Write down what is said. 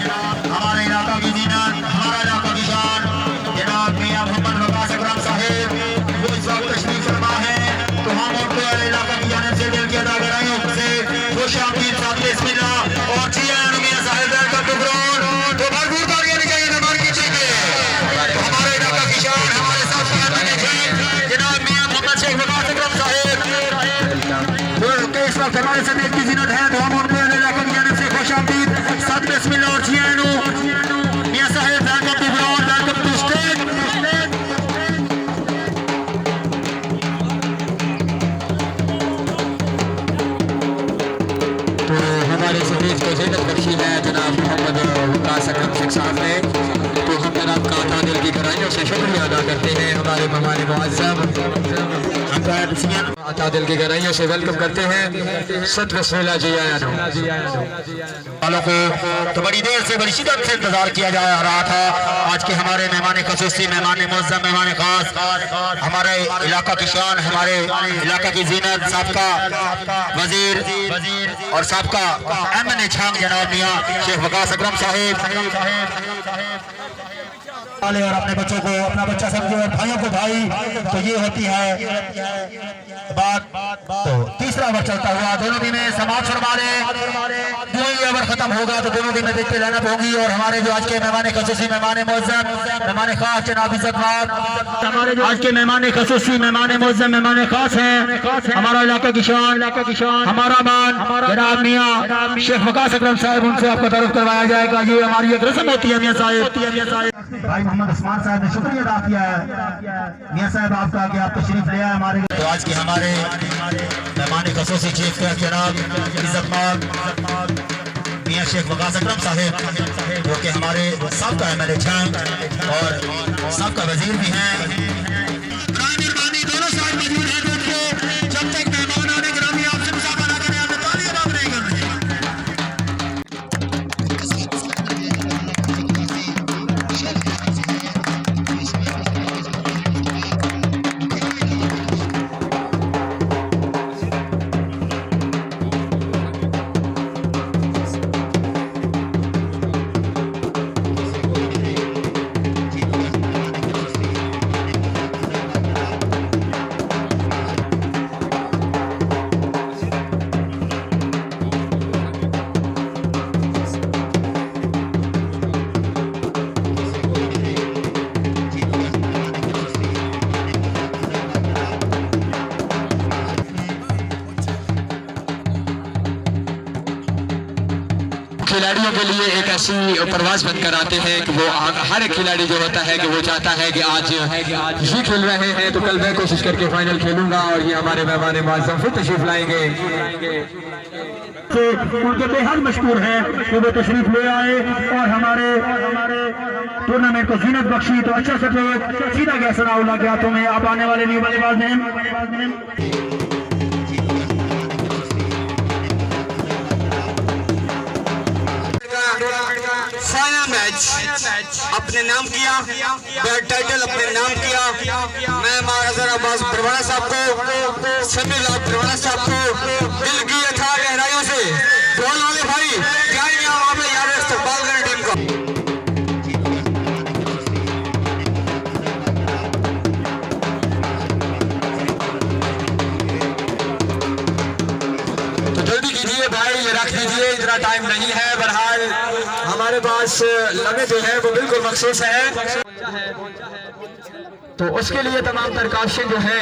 हमारे इलाका की जीनत, हमारा इलाका की शान जनाब मियां मोहम्मद वकास अकरम साहिब वो इस वक्त तशरीफ फरमा है। तो हम उनको इलाका की जानिब से दिल की अदा गहराइयों से खुश आमदीद साथ बिस्मिल्लाह और जी आया मियां साहिब वेलकम टू ग्राउंड। तो भरपूर तालियां चाहिए मेहमान की चाहिए। तो हमारे इलाका की शान हमारे साथ जनाब मियां मोहम्मद शेख वकास अकरम साहिब इस वक्त हमारे साथ की जीनत है। तो हम उनको इलाका की जानिब से खुश आमदीद साथ बिस्मिल्लाह और जी आया मियां साहिब welcome to ground, welcome to stage. तो हमारे स्टेज को ज़िन्नत बख्शी है जनाब मोहम्मद वकास अकरम शेख साहब ने। तो हम जनाब का दिल की गहराइयों से शुक्रिया अदा करते हैं हमारे मेहमान मुअज़्ज़म दिल की गहराइयों से वेलकम करते हैं। सत बिस्मिल्लाह जी आया वालों को तो बड़ी देर से बड़ी शिद्दत से इंतजार किया जा रहा था। आज के हमारे मेहमान खसूसी, मेहमान मुअज़्ज़म, मेहमान खास, हमारे इलाका की शान, हमारे इलाका की जीनत, साबका वजीर और साबका एमएनए छांग जनाब मियां शेख वकास अकरम साहिब और अपने बच्चों को अपना बच्चा समझे और भाइयों को भाई। तो ये होती है बात। तो तीसरा ओवर चलता हुआ दोनों दिन में समाप्त फरमा रहे। जो ही ओवर खत्म होगा तो दोनों दिन में देखते रहना होगी। और हमारे जो आज के मेहमान खसूसी, मेहमान मुअज़्ज़म, मेहमान खास जनाब इज़्ज़तमाब, हमारे जो आज के मेहमान खसूसी, मेहमान मुअज़्ज़म, मेहमान खास हैं, हमारा इलाका की शान, हमारा मान जनाब मियां शेख वकास अकरम साहिब, उनसे आपका तारुफ करवाया जाएगा। ये हमारी एक रस्म होती है मियां साहिब। भाई मोहम्मद उस्मान साहब ने शुक्रिया अदा किया है मियां साहब आपका कि आप तशरीफ ले आए हमारे। तो आज के हमारे मेहमान खसूसी चीफ जनाब इज़्ज़तमाब मियां शेख वकास अकरम साहिब जो कि हमारे सबका एमएलए छांग और सबका वजीर भी हैं। दोनों साइड मौजूद हैं। जब तक मेहमान आने ग्रामी आपसे मुसाफा ना करें आपने तालियां नहीं करनी। खिलाड़ियों के लिए एक ऐसी प्रवास बनकर आते हैं कि वो हर एक खिलाड़ी जो होता है कि वो चाहता है कि आज ये खेल रहे हैं तो कल मैं कोशिश करके फाइनल खेलूंगा। और ये हमारे मेहमान मुअज़्ज़म फिर तशरीफ लाएंगे। उनके बेहद मशहूर है कि वो तशरीफ ले आए और हमारे टूर्नामेंट को जीनत बख्शी। तो अच्छा से सीधा गया सनाउल्लाह के हाथों में अब आने वाले न्यू बल्लेबाज ने फाइनल मैच अपने नाम किया, टाइटल अपने नाम किया। मैं महाराजा अब्बास परवाना साहब को, समीर परवाना साहब को दिल की अथाह गहराइयों से बॉल वाले भाई जाएंगे वहां पे यार इस्तकबाल करें टीम का। तो जल्दी कीजिए भाई, ये रख दीजिए, इतना टाइम नहीं है। बहरहाल हमारे पास लम्हे जो है वो बिल्कुल मखसूस है। तो उसके लिए तमाम प्रिकॉशन जो है